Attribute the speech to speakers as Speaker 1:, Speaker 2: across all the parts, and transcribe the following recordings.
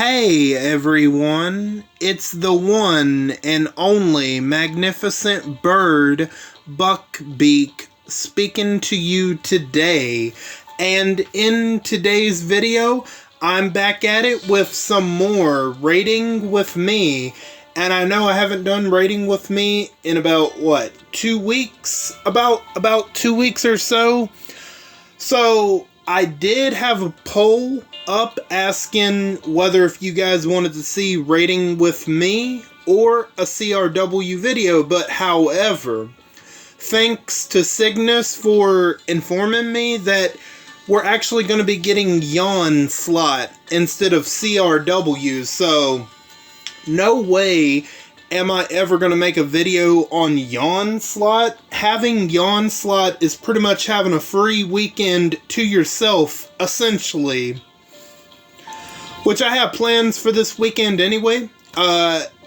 Speaker 1: Hey everyone, it's the one and only magnificent bird, Beak, speaking to you today. And in today's video, I'm back at it with some more Rating With Me. And I know I haven't done Rating With Me in about, 2 weeks? About 2 weeks or so. So, I did have a poll up asking whether if you guys wanted to see Rating With Me or a CRW video, but however, thanks to Cygnus for informing me that we're actually going to be getting Yawn Slot instead of CRW, so no way am I ever going to make a video on Yawn Slot. Having Yawn Slot is pretty much having a free weekend to yourself, essentially. Which I have plans for this weekend anyway.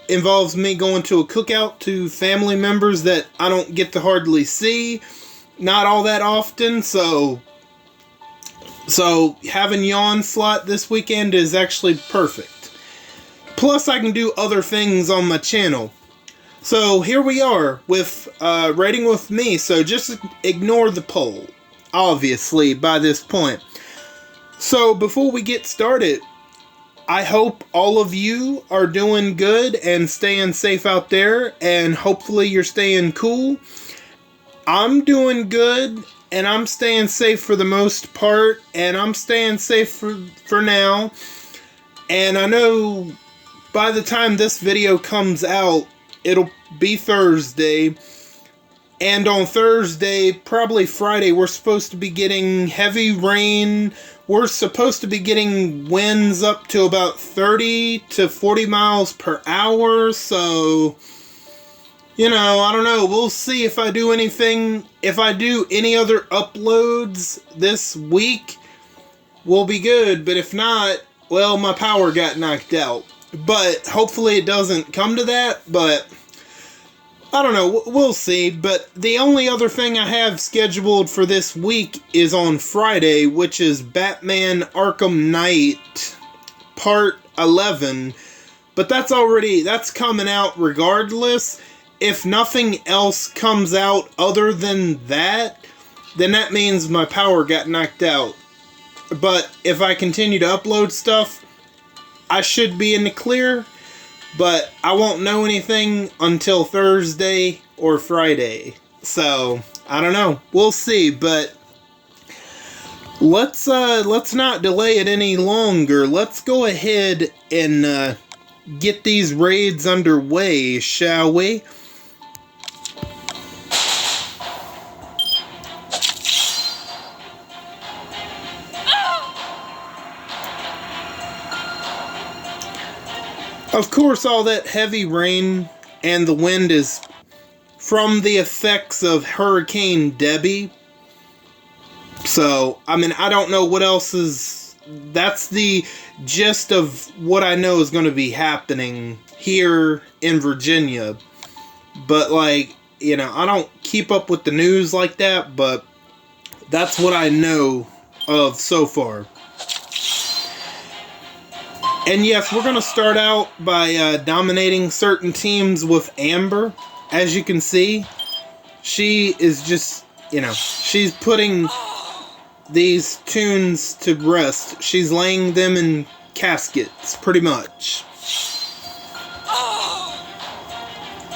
Speaker 1: Involves me going to a cookout to family members that I don't get to hardly see. Not all that often, so having Yawn Slot this weekend is actually perfect. Plus, I can do other things on my channel. So, here we are with Rating With Me. So, just ignore the poll, obviously, by this point. So, before we get started, I hope all of you are doing good and staying safe out there. And hopefully, you're staying cool. I'm doing good, and I'm staying safe for the most part. And I'm staying safe for now. And I know by the time this video comes out, it'll be Thursday. And on Thursday, probably Friday, we're supposed to be getting heavy rain. We're supposed to be getting winds up to about 30 to 40 miles per hour. So, you know, I don't know. We'll see if I do anything. If I do any other uploads this week, we'll be good. But if not, well, my power got knocked out. But hopefully it doesn't come to that, but I don't know, we'll see. But the only other thing I have scheduled for this week is on Friday, which is Batman Arkham Knight Part 11. But that's coming out regardless. If nothing else comes out other than that, then that means my power got knocked out. But if I continue to upload stuff, I should be in the clear, but I won't know anything until Thursday or Friday. So, I don't know. We'll see, but let's not delay it any longer. Let's go ahead and get these raids underway, shall we? Of course, all that heavy rain and the wind is from the effects of Hurricane Debbie. So, I mean, I don't know what else is... That's the gist of what I know is going to be happening here in Virginia. But, like, you know, I don't keep up with the news like that, but that's what I know of so far. And yes, we're going to start out by dominating certain teams with Amber. As you can see, she is just, you know, she's putting these tunes to rest. She's laying them in caskets, pretty much.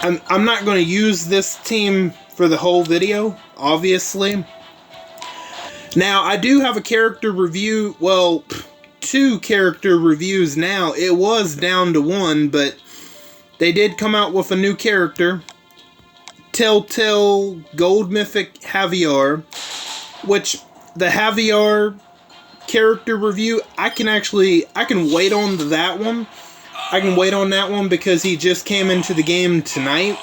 Speaker 1: I'm not going to use this team for the whole video, obviously. Now, I do have a character review, well, 2 character reviews now. It was down to 1, but they did come out with a new character, Telltale Gold Mythic Javier, which the Javier character review, I can wait on that one. I can wait on that one because he just came into the game tonight.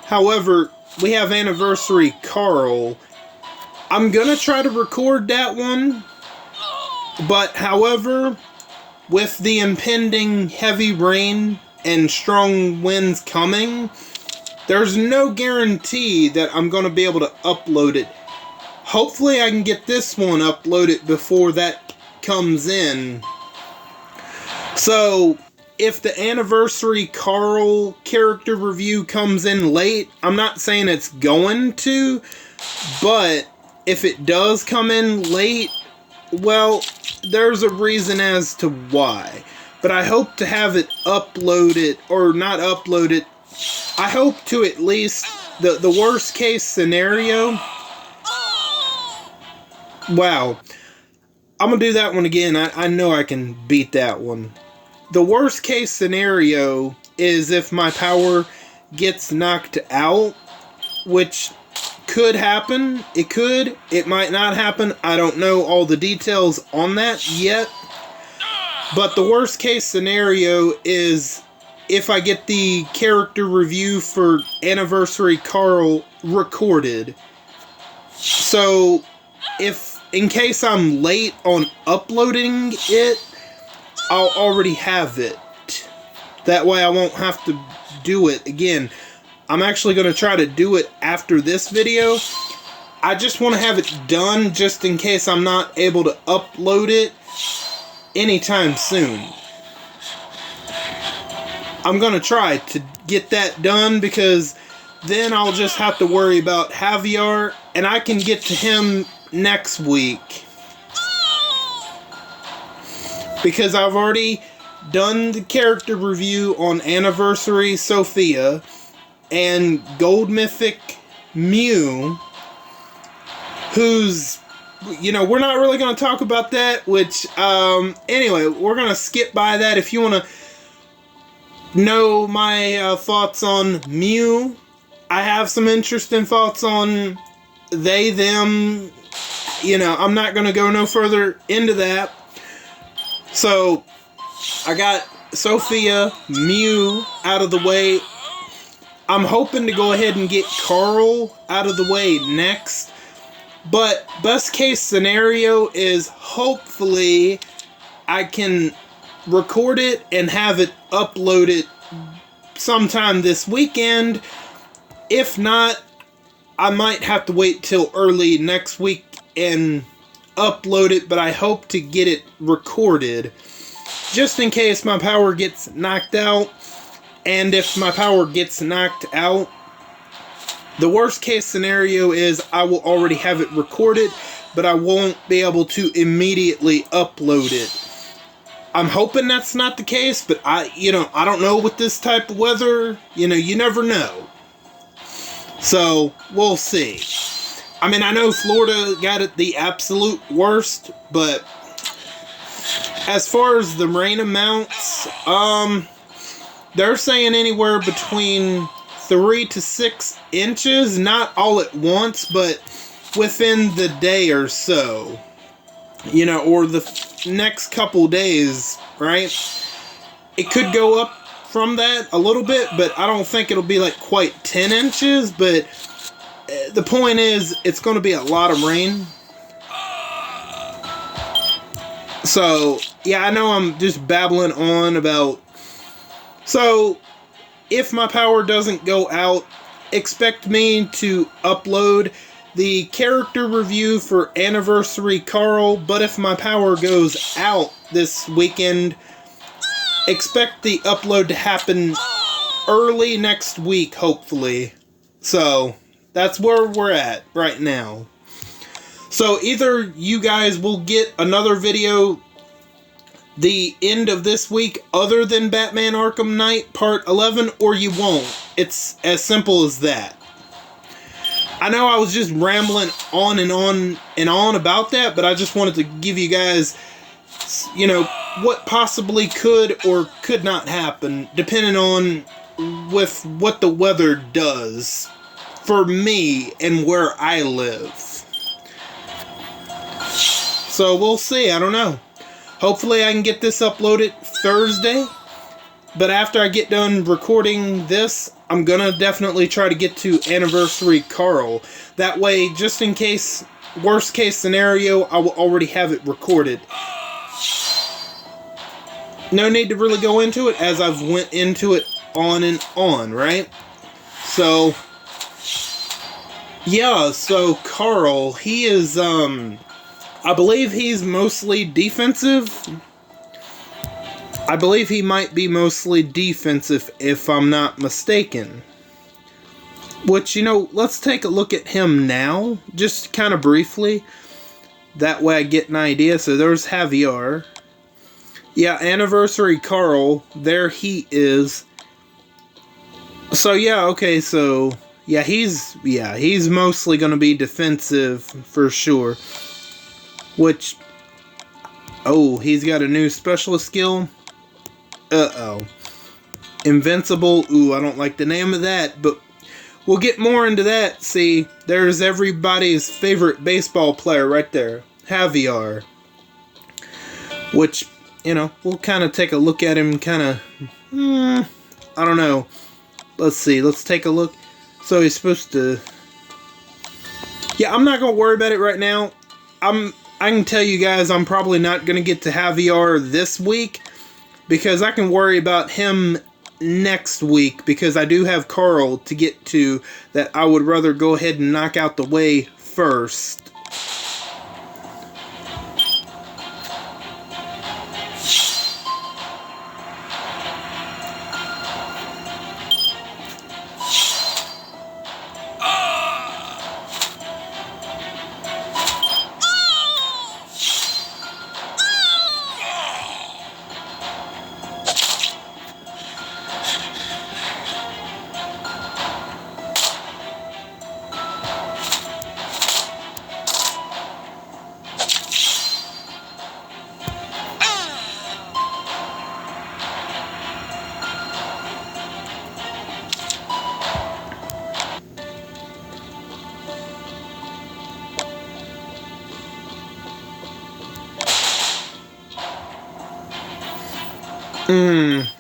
Speaker 1: However, we have Anniversary Carl. I'm gonna try to record that one. But, however, with the impending heavy rain and strong winds coming, there's no guarantee that I'm going to be able to upload it. Hopefully I can get this one uploaded before that comes in. So, if the anniversary Carl character review comes in late, I'm not saying it's going to, but if it does come in late, well, there's a reason as to why. But I hope to have it uploaded, or not uploaded, I hope to at least, the worst case scenario, wow, I'm going to do that one again. I know I can beat that one. The worst case scenario is if my power gets knocked out, which could happen. It could. It might not happen. I don't know all the details on that yet. But the worst case scenario is if I get the character review for Anniversary Carl recorded. So, if in case I'm late on uploading it, I'll already have it. That way I won't have to do it again. I'm actually going to try to do it after this video. I just want to have it done just in case I'm not able to upload it anytime soon. I'm going to try to get that done because then I'll just have to worry about Javier, and I can get to him next week. Because I've already done the character review on Anniversary Sophia and Gold Mythic Mew, who's, you know, we're not really going to talk about that, which, anyway, we're going to skip by that. If you want to know my thoughts on Mew, I have some interesting thoughts on they, them, you know, I'm not going to go no further into that. So, I got Sophia, Mew out of the way. I'm hoping to go ahead and get Carl out of the way next. But best case scenario is hopefully I can record it and have it uploaded sometime this weekend. If not, I might have to wait till early next week and upload it, but I hope to get it recorded just in case my power gets knocked out. And if my power gets knocked out, the worst case scenario is I will already have it recorded, but I won't be able to immediately upload it. I'm hoping that's not the case, but I don't know with this type of weather, you never know. So, we'll see. I mean, I know Florida got it the absolute worst, but as far as the rain amounts, they're saying anywhere between 3 to 6 inches, not all at once, but within the day or so, or the next couple days, right? It could go up from that a little bit, but I don't think it'll be like quite 10 inches, but the point is, it's going to be a lot of rain. So, yeah, I know I'm just babbling on about... So, if my power doesn't go out, expect me to upload the character review for Anniversary Carl, but if my power goes out this weekend, expect the upload to happen early next week, hopefully. So, that's where we're at right now. So, either you guys will get another video the end of this week other than Batman Arkham Knight Part 11, or you won't. It's as simple as that. I know I was just rambling on and on and on about that, but I just wanted to give you guys, what possibly could or could not happen, depending on with what the weather does for me and where I live. So we'll see. I don't know. Hopefully I can get this uploaded Thursday. But after I get done recording this, I'm gonna definitely try to get to Anniversary Carl. That way, just in case, worst case scenario, I will already have it recorded. No need to really go into it, as I've went into it on and on, right? So, yeah, so Carl, he is, I believe he's mostly defensive. I believe he might be mostly defensive, if I'm not mistaken. Which, you know, let's take a look at him now, just kind of briefly. That way I get an idea. So there's Javier. Yeah, Anniversary Carl. There he is. So yeah, okay, so yeah, he's mostly going to be defensive for sure. Which, oh, he's got a new specialist skill. Uh-oh. Invincible. Ooh, I don't like the name of that, but we'll get more into that. See, there's everybody's favorite baseball player right there, Javier. Which, you know, we'll kind of take a look at him, kind of, I don't know. Let's see, let's take a look. So he's supposed to, yeah, I'm not going to worry about it right now. I can tell you guys I'm probably not going to get to Javier this week, because I can worry about him next week, because I do have Carl to get to that I would rather go ahead and knock out the way first.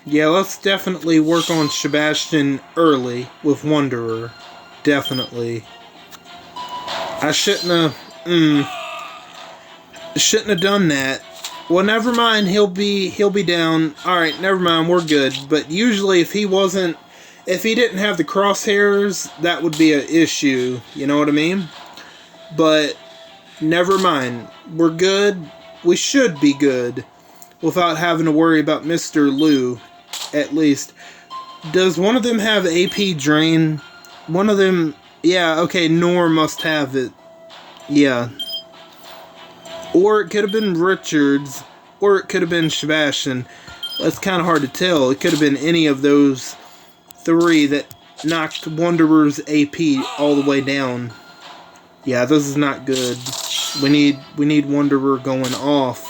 Speaker 1: Yeah, let's definitely work on Sebastian early with Wanderer. Definitely. I shouldn't have done that. Well, never mind, he'll be down. Alright, never mind, we're good. But usually if he didn't have the crosshairs, that would be an issue. You know what I mean? But never mind. We're good. We should be good without having to worry about Mr. Lou, at least. Does one of them have AP Drain? One of them, yeah, okay, Nor must have it. Yeah. Or it could have been Richards, or it could have been Sebastian. That's kind of hard to tell. It could have been any of those three that knocked Wanderer's AP all the way down. Yeah, this is not good. We need Wanderer going off.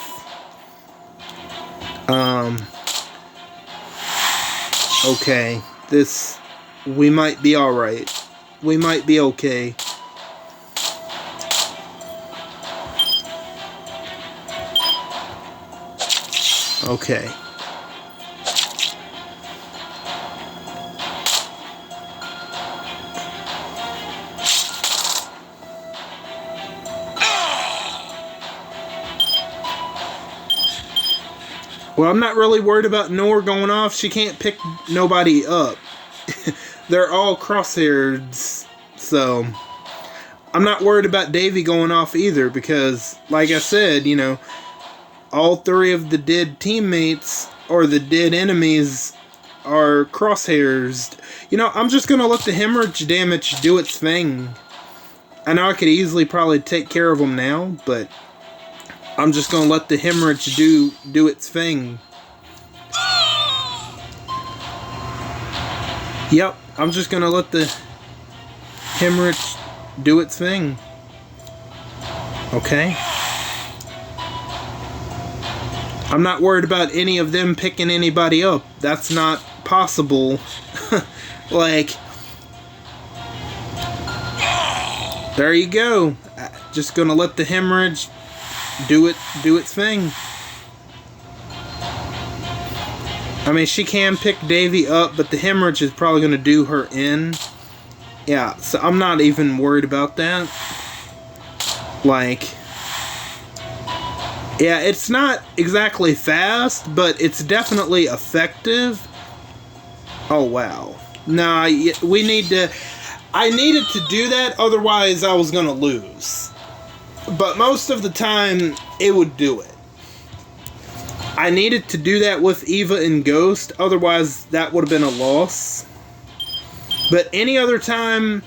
Speaker 1: Okay, we might be alright. We might be okay. Okay. Well, I'm not really worried about Nor going off. She can't pick nobody up. They're all crosshairs, so I'm not worried about Davy going off either, because, like I said, you know, all three of the dead teammates, or the dead enemies, are crosshairs. You know, I'm just going to let the hemorrhage damage do its thing. I know I could easily probably take care of them now, but I'm just going to let the hemorrhage do its thing. Yep, I'm just going to let the hemorrhage do its thing. Okay. I'm not worried about any of them picking anybody up. That's not possible. Like, there you go. Just going to let the hemorrhage do its thing. I mean, she can pick Davy up, but the hemorrhage is probably going to do her in. Yeah, so I'm not even worried about that. Like, yeah, it's not exactly fast, but it's definitely effective. Oh, wow. Nah, we need to... I needed to do that, otherwise I was going to lose. But most of the time, it would do it. I needed to do that with Eva and Ghost, otherwise that would have been a loss. But any other time,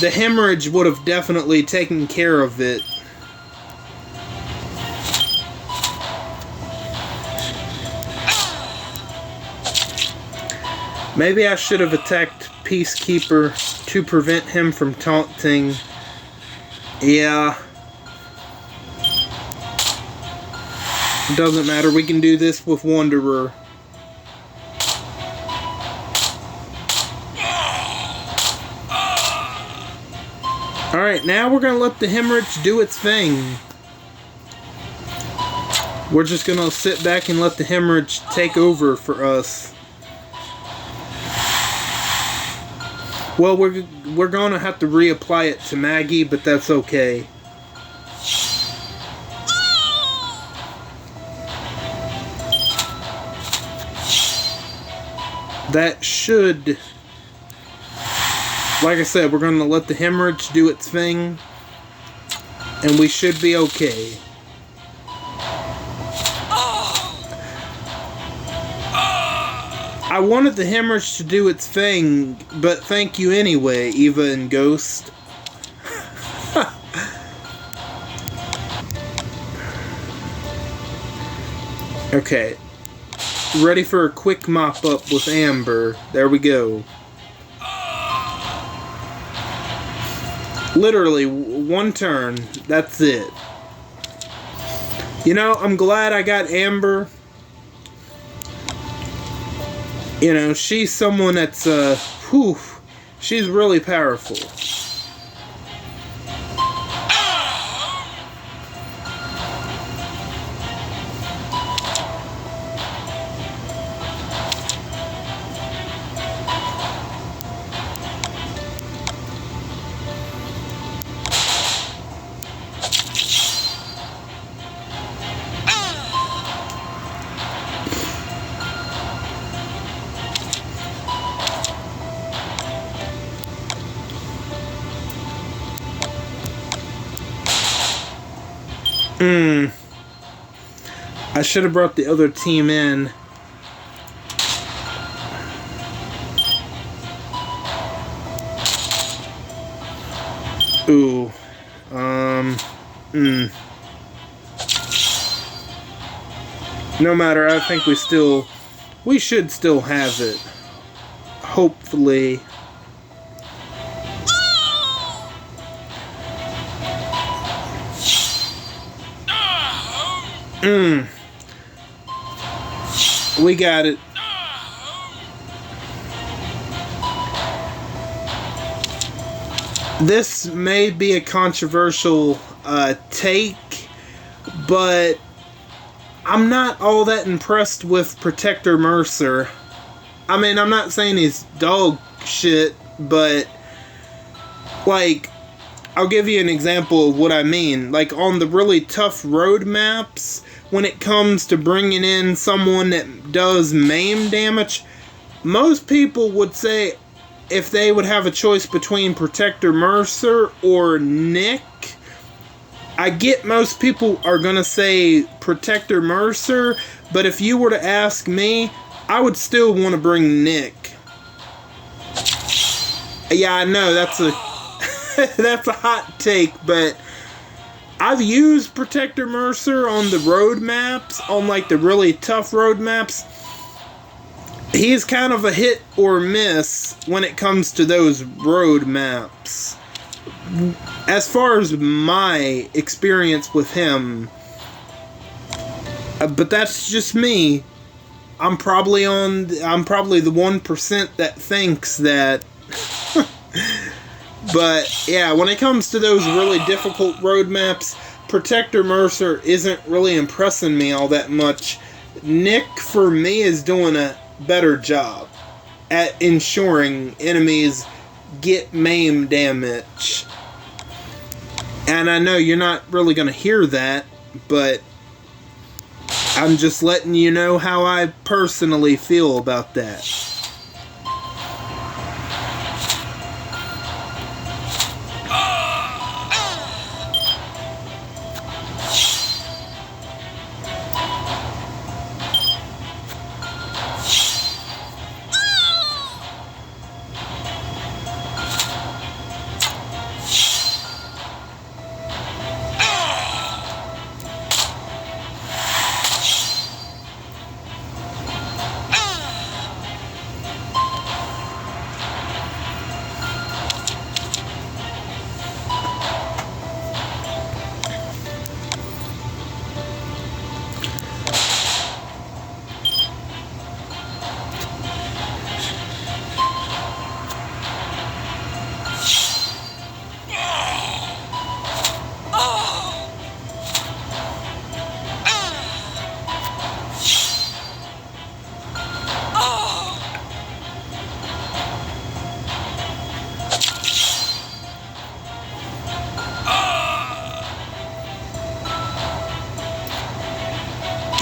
Speaker 1: the hemorrhage would have definitely taken care of it. Maybe I should have attacked Peacekeeper to prevent him from taunting. Yeah. Doesn't matter, we can do this with Wanderer. Alright, now we're going to let the hemorrhage do its thing. We're just going to sit back and let the hemorrhage take over for us. Well, we're going to have to reapply it to Maggie, but that's okay. That should... Like I said, we're going to let the hemorrhage do its thing, and we should be okay. I wanted the hemorrhage to do its thing, but thank you anyway, Eva and Ghost. Okay. Ready for a quick mop up with Amber. There we go. Literally, one turn. That's it. You know, I'm glad I got Amber. You know, she's someone that's, whew, she's really powerful. I should have brought the other team in. Ooh. No matter, I think we should still have it. Hopefully. We got it. This may be a controversial take, but I'm not all that impressed with Protector Mercer. I mean, I'm not saying he's dog shit, but like, I'll give you an example of what I mean. Like, on the really tough road maps, when it comes to bringing in someone that does maim damage, most people would say if they would have a choice between Protector Mercer or Nick, I get most people are going to say Protector Mercer, but if you were to ask me, I would still want to bring Nick. Yeah, I know, that's a that's a hot take, but I've used Protector Mercer on the road maps, on like the really tough road maps. He's kind of a hit or miss when it comes to those road maps. As far as my experience with him, but that's just me. I'm probably the 1% that thinks that. But yeah, when it comes to those really difficult road maps, Protector Mercer isn't really impressing me all that much. Nick, for me, is doing a better job at ensuring enemies get maim damage. And I know you're not really going to hear that, but I'm just letting you know how I personally feel about that.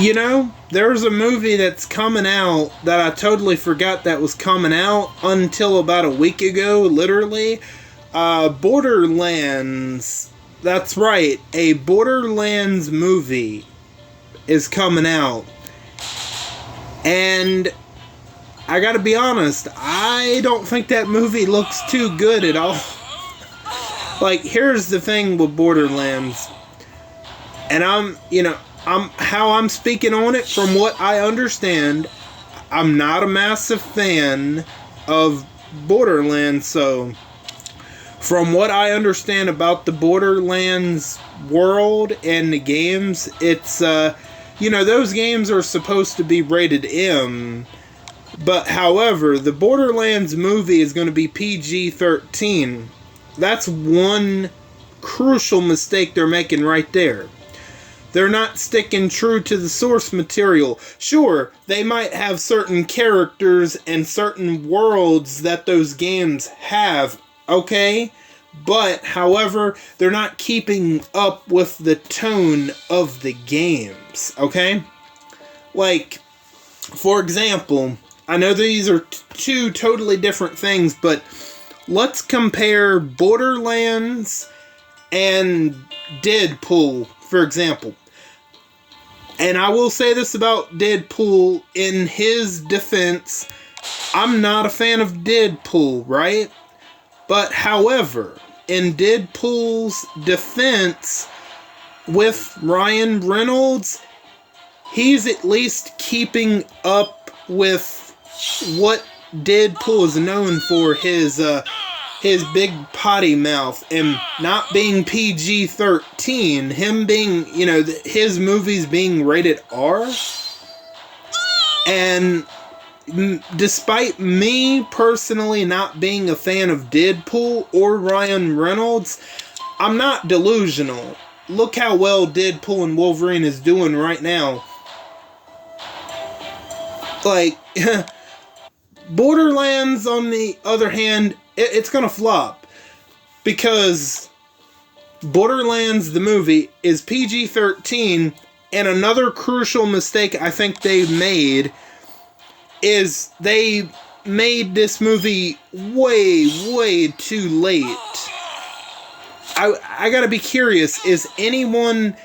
Speaker 1: You know, there's a movie that's coming out that I totally forgot that was coming out until about a week ago, literally. Borderlands. That's right, a Borderlands movie is coming out. And I gotta be honest, I don't think that movie looks too good at all. Like, here's the thing with Borderlands. And how I'm speaking on it, from what I understand, I'm not a massive fan of Borderlands, so from what I understand about the Borderlands world and the games, it's, those games are supposed to be rated M, but however, the Borderlands movie is going to be PG-13. That's one crucial mistake they're making right there. They're not sticking true to the source material. Sure, they might have certain characters and certain worlds that those games have, okay? But, however, they're not keeping up with the tone of the games, okay? Like, for example, I know these are two totally different things, but let's compare Borderlands and Deadpool, for example. And I will say this about Deadpool, in his defense, I'm not a fan of Deadpool, right? But however, in Deadpool's defense, with Ryan Reynolds, he's at least keeping up with what Deadpool is known for, his big potty mouth, and not being PG-13, him being, his movies being rated R. And despite me personally not being a fan of Deadpool or Ryan Reynolds, I'm not delusional. Look how well Deadpool and Wolverine is doing right now. Like, Borderlands, on the other hand, it's gonna flop. Because Borderlands, the movie, is PG-13, and another crucial mistake I think they made is they made this movie way, way too late. I gotta be curious, is anyone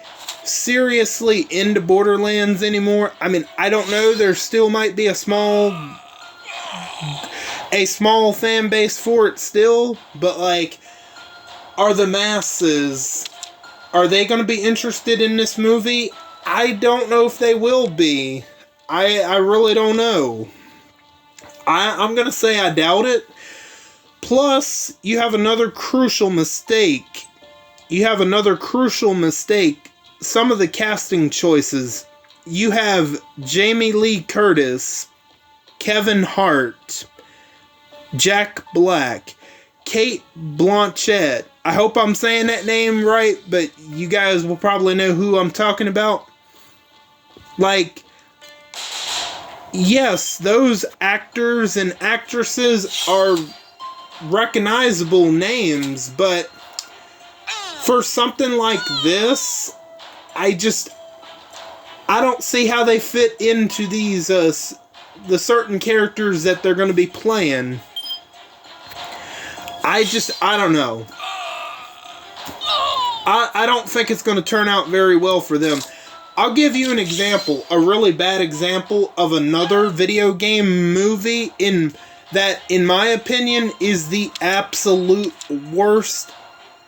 Speaker 1: seriously into Borderlands anymore? I mean, I don't know, there still might be a small fan base for it still, but like, are the masses, are they going to be interested in this movie? I don't know if they will be. I really don't know. I'm going to say I doubt it. Plus, you have another crucial mistake. Some of the casting choices. You have Jamie Lee Curtis, Kevin Hart, Jack Black, Kate Blanchett. I hope I'm saying that name right, but you guys will probably know who I'm talking about. Like, yes, those actors and actresses are recognizable names, but for something like this, I don't see how they fit into these, the certain characters that they're going to be playing. I don't know. I don't think it's going to turn out very well for them. I'll give you an example, a really bad example of another video game movie in my opinion, is the absolute worst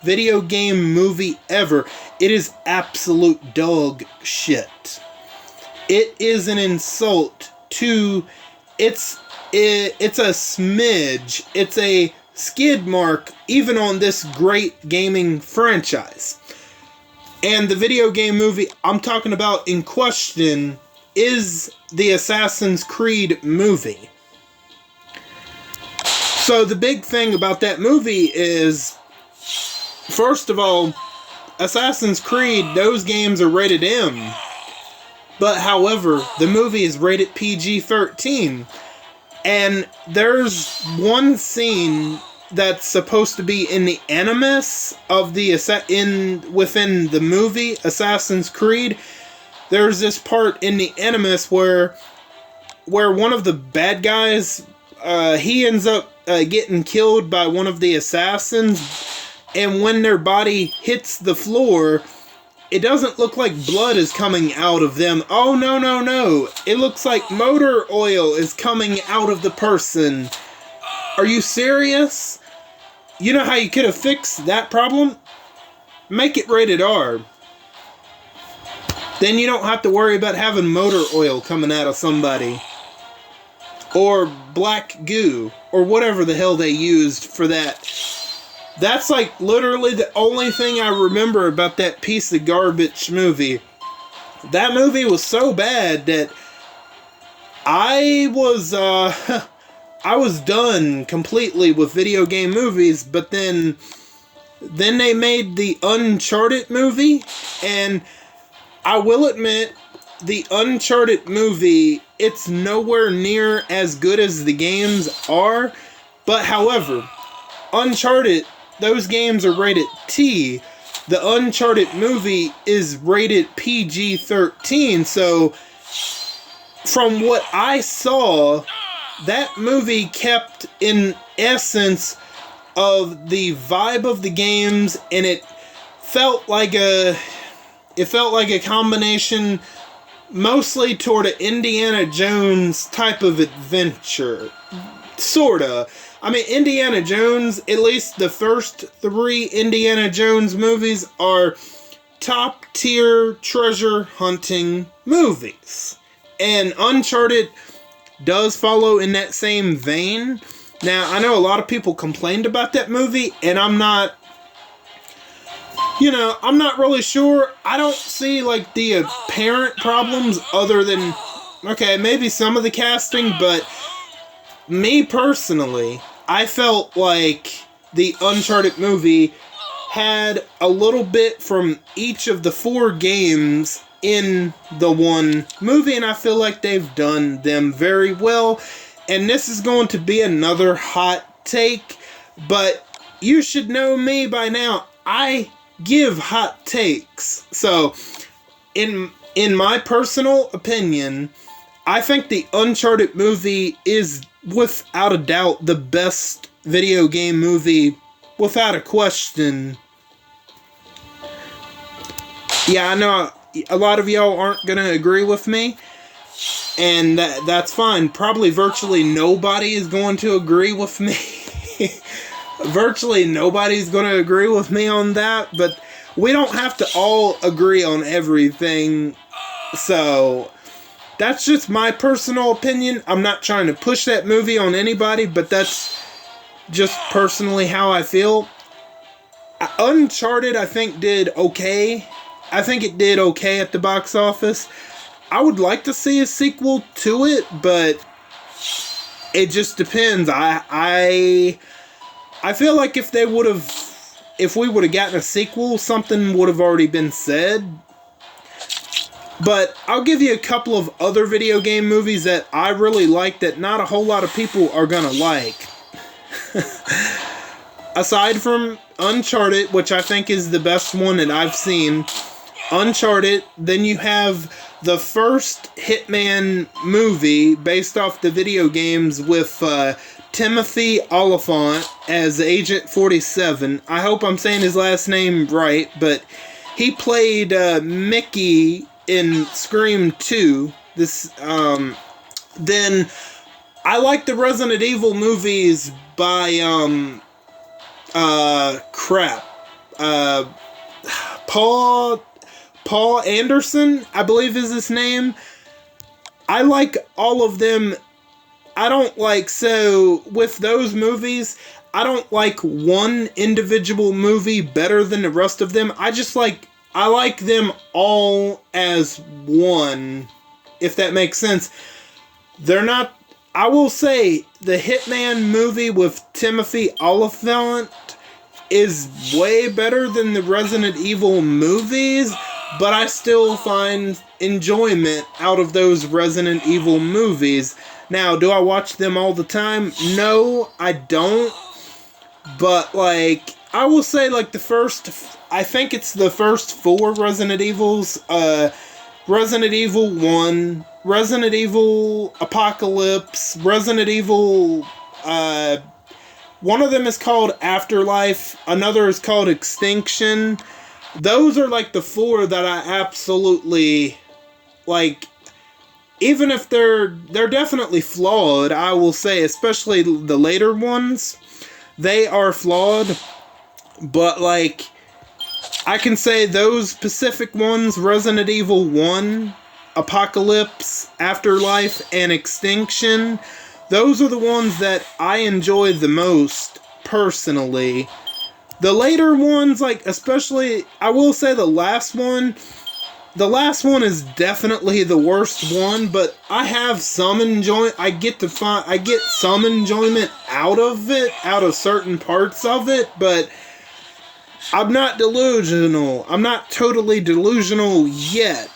Speaker 1: video game movie ever. It is absolute dog shit. It is an insult to, it's a smidge, it's a skid mark even on this great gaming franchise. And the video game movie I'm talking about in question is the Assassin's Creed movie. So the big thing about that movie is, first of all, Assassin's Creed, those games are rated M. But however, the movie is rated PG-13. And there's one scene that's supposed to be in the animus of the within the movie Assassin's Creed, there's this part in the Animus where one of the bad guys, he ends up getting killed by one of the assassins, and when their body hits the floor, it doesn't look like blood is coming out of them. Oh, no, no, no. It looks like motor oil is coming out of the person. Are you serious? You know how you could have fixed that problem? Make it rated R. Then you don't have to worry about having motor oil coming out of somebody. Or black goo. Or whatever the hell they used for that. That's like literally the only thing I remember about that piece of garbage movie. That movie was so bad that I was done completely with video game movies, but then they made the Uncharted movie, and I will admit, the Uncharted movie, it's nowhere near as good as the games are, but however, Uncharted, those games are rated T. The Uncharted movie is rated PG-13, so from what I saw, that movie kept in essence of the vibe of the games, and it felt like a combination mostly toward an Indiana Jones type of adventure. Sorta. I mean, Indiana Jones, at least the first 3 Indiana Jones movies are top tier treasure hunting movies. And Uncharted does follow in that same vein. Now, I know a lot of people complained about that movie, and I'm not really sure. I don't see, like, the apparent problems other than, okay, maybe some of the casting, but me personally, I felt like the Uncharted movie had a little bit from each of the 4 games in the one movie, and I feel like they've done them very well. And this is going to be another hot take, but you should know me by now. I give hot takes. So, in my personal opinion, I think the Uncharted movie is without a doubt the best video game movie, without a question. Yeah, I know a lot of y'all aren't going to agree with me, and that's fine. Probably virtually nobody is going to agree with me. Virtually nobody's going to agree with me on that, but we don't have to all agree on everything, so that's just my personal opinion. I'm not trying to push that movie on anybody, but that's just personally how I feel. Uncharted, I think, did okay. I think it did okay at the box office. I would like to see a sequel to it, but it just depends. I feel like if we would have gotten a sequel, something would have already been said. But I'll give you a couple of other video game movies that I really like that not a whole lot of people are gonna like. Aside from Uncharted, which I think is the best one that I've seen, Uncharted, then you have the first Hitman movie based off the video games with Timothy Olyphant as Agent 47. I hope I'm saying his last name right, but he played Mickey in Scream 2. Then I like the Resident Evil movies by Paul Anderson, I believe is his name. I like all of them. I don't like, so with those movies, I don't like one individual movie better than the rest of them. I like them all as one, if that makes sense. They're not, I will say, the Hitman movie with Timothy Olyphant is way better than the Resident Evil movies, but I still find enjoyment out of those Resident Evil movies. Now, do I watch them all the time? No, I don't. But, like, I will say, like, I think it's the first 4 Resident Evils, Resident Evil 1, Resident Evil Apocalypse, Resident Evil, one of them is called Afterlife, another is called Extinction. Those are like the four that I absolutely, like, even if they're definitely flawed, I will say, especially the later ones, they are flawed, but like, I can say those specific ones, Resident Evil 1, Apocalypse, Afterlife, and Extinction, those are the ones that I enjoy the most, personally. The later ones, like, especially, I will say the last one is definitely the worst one, but I have some enjoyment, I get some enjoyment out of it, out of certain parts of it, but I'm not delusional. I'm not totally delusional yet.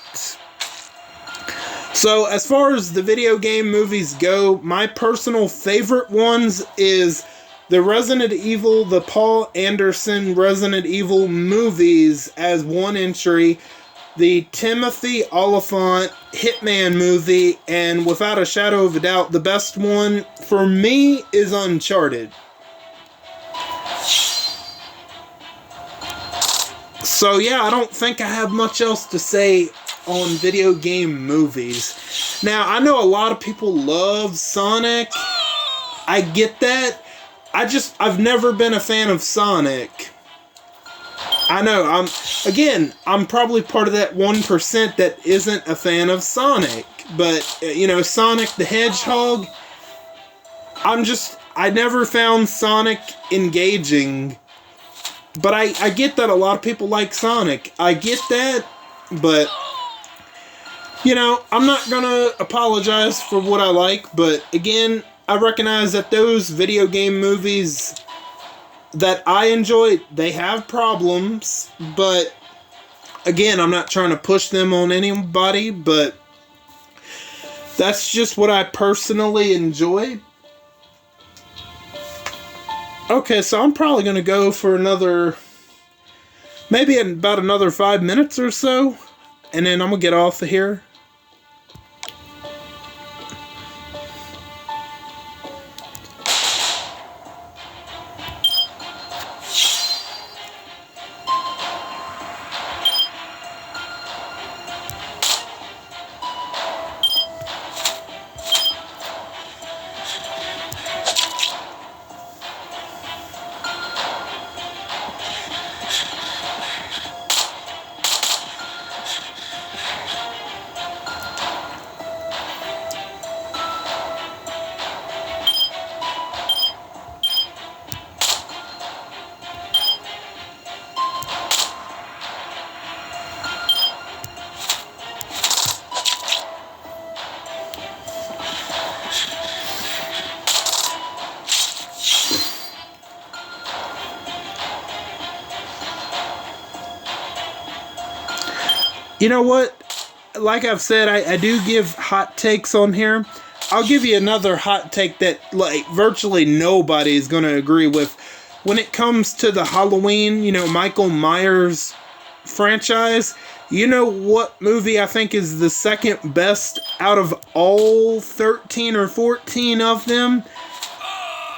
Speaker 1: So, as far as the video game movies go, my personal favorite ones is the Resident Evil, the Paul Anderson Resident Evil movies as one entry, the Timothy Olyphant Hitman movie, and without a shadow of a doubt, the best one for me is Uncharted. So yeah, I don't think I have much else to say on video game movies. Now, I know a lot of people love Sonic. I get that. I've never been a fan of Sonic. I know, I'm probably part of that 1% that isn't a fan of Sonic. But, Sonic the Hedgehog, I never found Sonic engaging. But I get that a lot of people like Sonic. I get that, but, I'm not gonna apologize for what I like, but again, I recognize that those video game movies that I enjoy, they have problems, but again, I'm not trying to push them on anybody, but that's just what I personally enjoy. Okay, so I'm probably going to go for maybe about another 5 minutes or so, and then I'm going to get off of here. You know what? Like I've said, I do give hot takes on here. I'll give you another hot take that like virtually nobody is going to agree with. When it comes to the Halloween, Michael Myers franchise, you know what movie I think is the second best out of all 13 or 14 of them?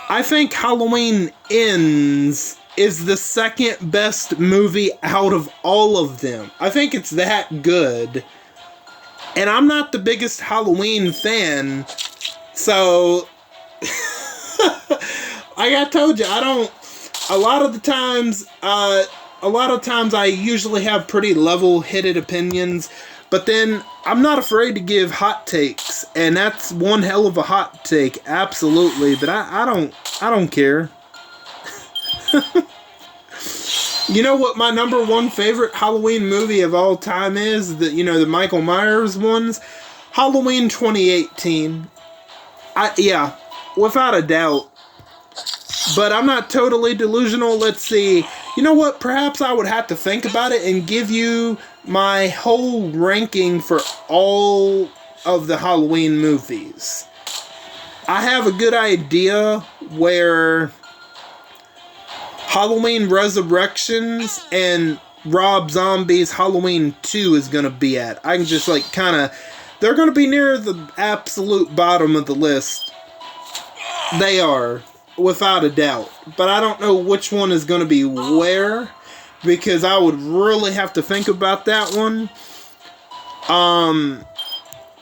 Speaker 1: I think Halloween Ends is the second best movie out of all of them. I think it's that good. And I'm not the biggest Halloween fan, so like I told you, a lot of times I usually have pretty level-headed opinions, but then I'm not afraid to give hot takes, and that's one hell of a hot take, absolutely, but I don't care. You know what my number one favorite Halloween movie of all time is? The Michael Myers ones? Halloween 2018. Yeah, without a doubt. But I'm not totally delusional. Let's see. You know what? Perhaps I would have to think about it and give you my whole ranking for all of the Halloween movies. I have a good idea where Halloween Resurrections and Rob Zombie's Halloween 2 is going to be at. I can just like kind of... They're going to be near the absolute bottom of the list. They are, without a doubt. But I don't know which one is going to be where, because I would really have to think about that one.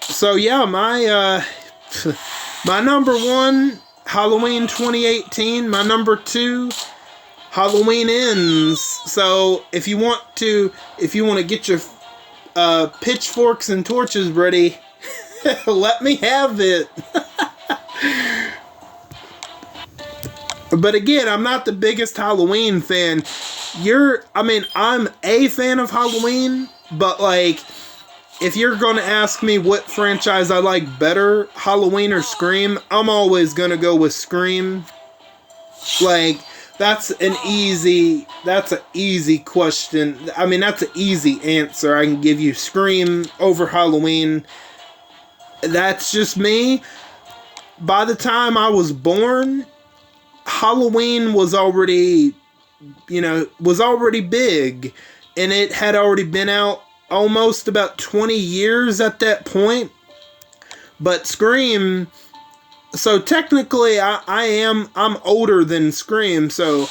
Speaker 1: So yeah, my my number 1, Halloween 2018. My number 2, Halloween Ends. So if you want to get your pitchforks and torches ready, let me have it. But again, I'm not the biggest Halloween fan. I'm a fan of Halloween, but like, if you're gonna ask me what franchise I like better, Halloween or Scream, I'm always gonna go with Scream. Like, that's an easy question. I mean, that's an easy answer. I can give you Scream over Halloween. That's just me. By the time I was born, Halloween was already big, and it had already been out almost about 20 years at that point. But Scream, so technically I'm older than Scream, so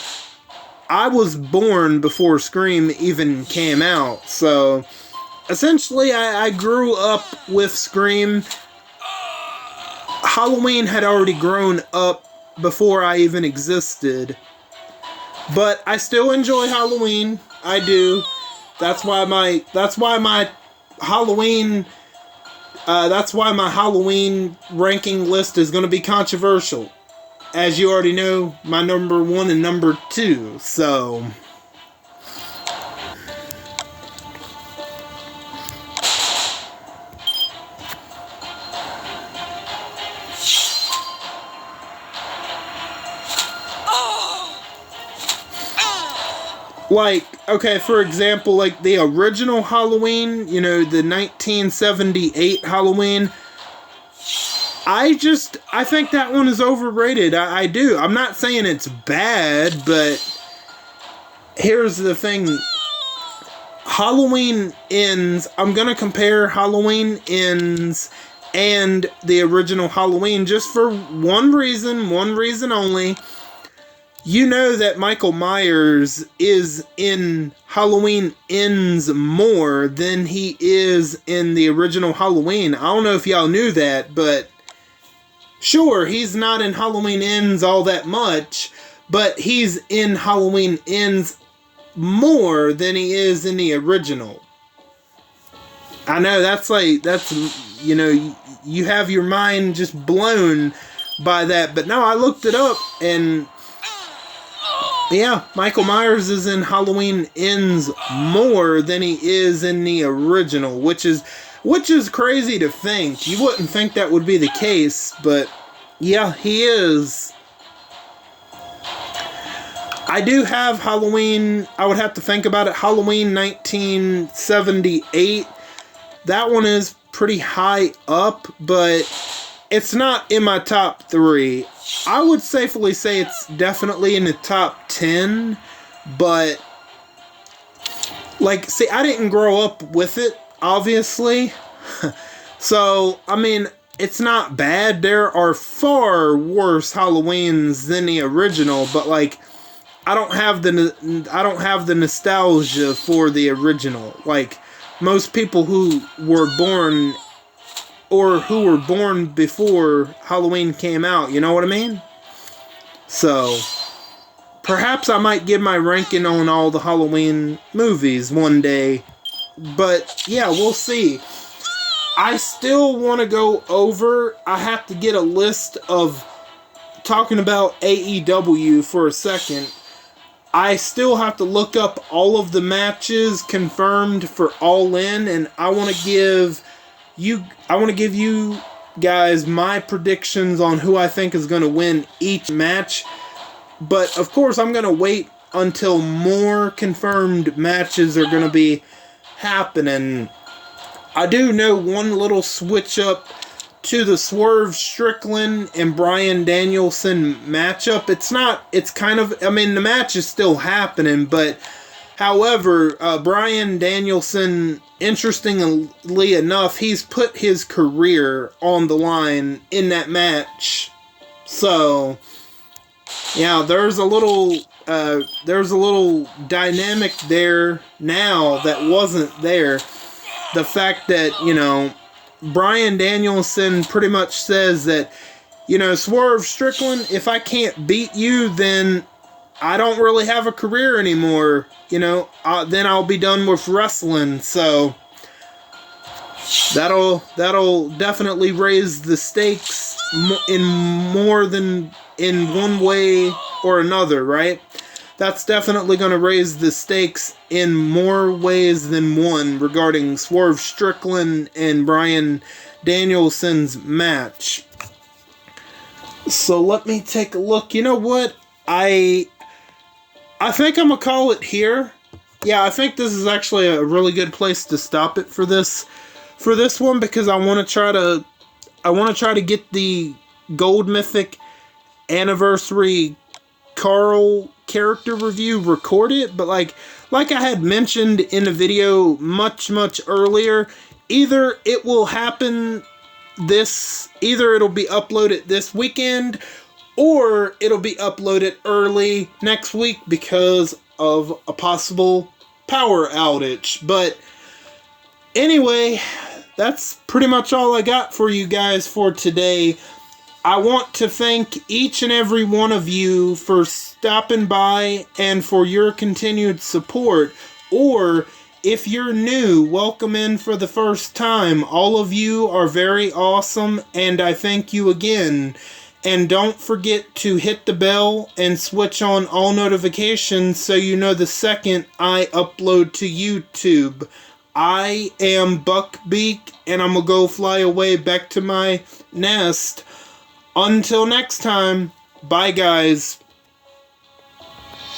Speaker 1: I was born before Scream even came out. So essentially I grew up with Scream. Halloween had already grown up before I even existed. But I still enjoy Halloween. I do. That's why my Halloween ranking list is going to be controversial. As you already know, my number 1 and number 2. So like, okay, for example, like the original Halloween, the 1978 Halloween, I think that one is overrated. I do. I'm not saying it's bad, but here's the thing. Halloween Ends, I'm going to compare Halloween Ends and the original Halloween just for one reason only. You know that Michael Myers is in Halloween Ends more than he is in the original Halloween. I don't know if y'all knew that, but sure, he's not in Halloween Ends all that much, but he's in Halloween Ends more than he is in the original. I know you have your mind just blown by that, but no, I looked it up, and yeah, Michael Myers is in Halloween Ends more than he is in the original, which is crazy to think. You wouldn't think that would be the case, but yeah, he is. I do have Halloween, I would have to think about it, Halloween 1978. That one is pretty high up, but it's not in my top 3. I would safely say it's definitely in the top 10, but like, see, I didn't grow up with it, obviously. So, I mean, it's not bad. There are far worse Halloweens than the original, but like, I don't have the nostalgia for the original. Like, most people who were born before Halloween came out, you know what I mean? So, perhaps I might give my ranking on all the Halloween movies one day. But, yeah, we'll see. I still want to go over, I have to get a list of, talking about AEW for a second, I still have to look up all of the matches confirmed for All In, and I want to give you guys my predictions on who I think is going to win each match. But of course, I'm going to wait until more confirmed matches are going to be happening. I do know one little switch up to the Swerve Strickland and Bryan Danielson matchup. The match is still happening, but However, Bryan Danielson, interestingly enough, he's put his career on the line in that match. So, yeah, there's a little dynamic there now that wasn't there. The fact that, you know, Bryan Danielson pretty much says that, you know, Swerve Strickland, if I can't beat you, then I don't really have a career anymore. You know, then I'll be done with wrestling. So that'll definitely raise the stakes in more than in one way or another, right? That's definitely going to raise the stakes in more ways than one regarding Swerve Strickland and Bryan Danielson's match. So let me take a look. You know what? I think I'm going to call it here. Yeah, I think this is actually a really good place to stop it for this one, because I want to try to get the Gold Mythic Anniversary Carl character review recorded, but like I had mentioned in a video much earlier, either it'll be uploaded this weekend, or it'll be uploaded early next week because of a possible power outage. But anyway, that's pretty much all I got for you guys for today. I want to thank each and every one of you for stopping by and for your continued support. Or, if you're new, welcome in for the first time. All of you are very awesome, and I thank you again. And don't forget to hit the bell and switch on all notifications so you know the second I upload to YouTube. I am Beak, and I'm gonna go fly away back to my nest. Until next time, bye guys.